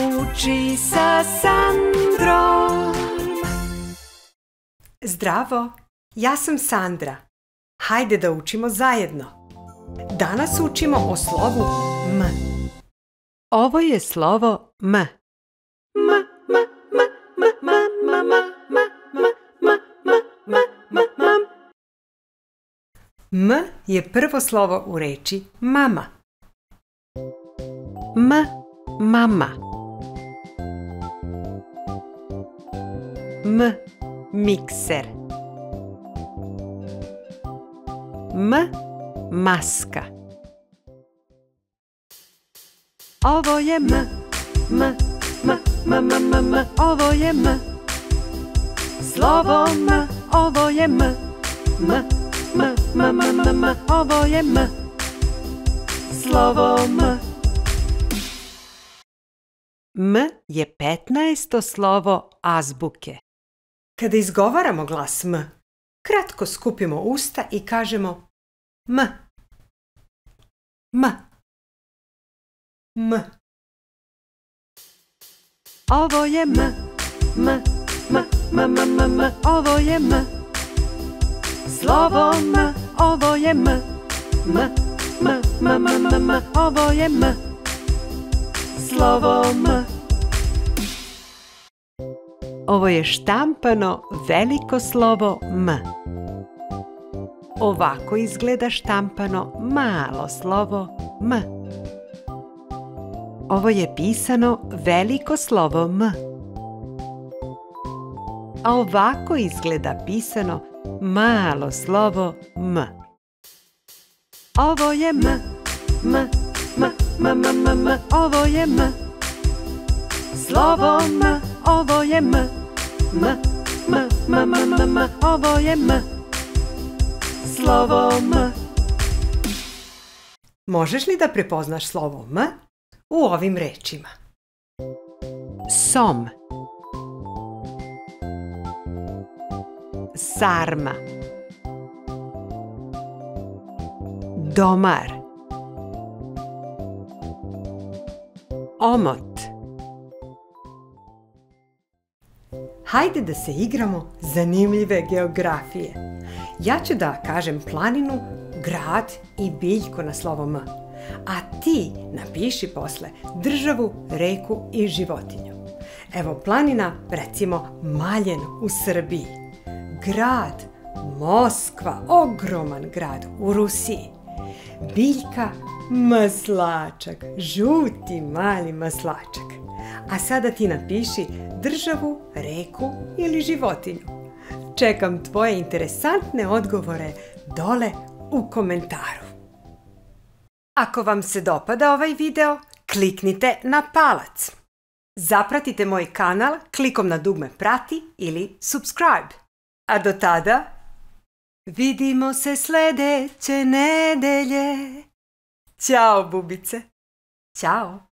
uči sa Sandrom. Zdravo, ja sam Sandra. Hajde da učimo zajedno. Danas učimo o slovu M. Ovo je slovo M. M, M, M, M, M, M, M, M, M, M, M, M. M je prvo slovo u reči mama. M, mama. M, mikser. M, maska. Ovo je M, M, M, M, M, M, M, ovo je M. Slovo M, ovo je M, M, M, M, M, M, M, ovo je M. Slovo M. M je 15. slovo azbuke. Kada izgovaramo glas M, kratko skupimo usta i kažemo M. M. M. Ovo je M. M, M, M, M, M, M, ovo je M. Slovo M, ovo je M. M, M, M, M, M, M, ovo je M. Slovo M. Ovo je štampano veliko slovo M. Ovako izgleda štampano malo slovo M. Ovo je pisano veliko slovo M. A ovako izgleda pisano malo slovo M. Ovo je M. M, M, M, M, M, M, ovo je M. Slovo M, ovo je M. M, M, M, M, M, M, ovo je M. Slovo M. Možeš li da prepoznaš slovo M u ovim rečima? Som. Sarma. Domar. Omot. Hajde da se igramo zanimljive geografije. Ja ću da kažem planinu, grad i biljku na slovo M. A ti napiši posle državu, reku i životinju. Evo planina, recimo Maljen u Srbiji. Grad, Moskva, ogroman grad u Rusiji. Biljka, maslačak, žuti mali maslačak. A sada ti napiši državu, reku ili životinju. Čekam tvoje interesantne odgovore dole u komentaru. Ako vam se dopada ovaj video, kliknite na palac. Zapratite moj kanal klikom na dugme prati ili subscribe. A do tada, vidimo se sledeće nedelje. Ćao bubice. Ćao.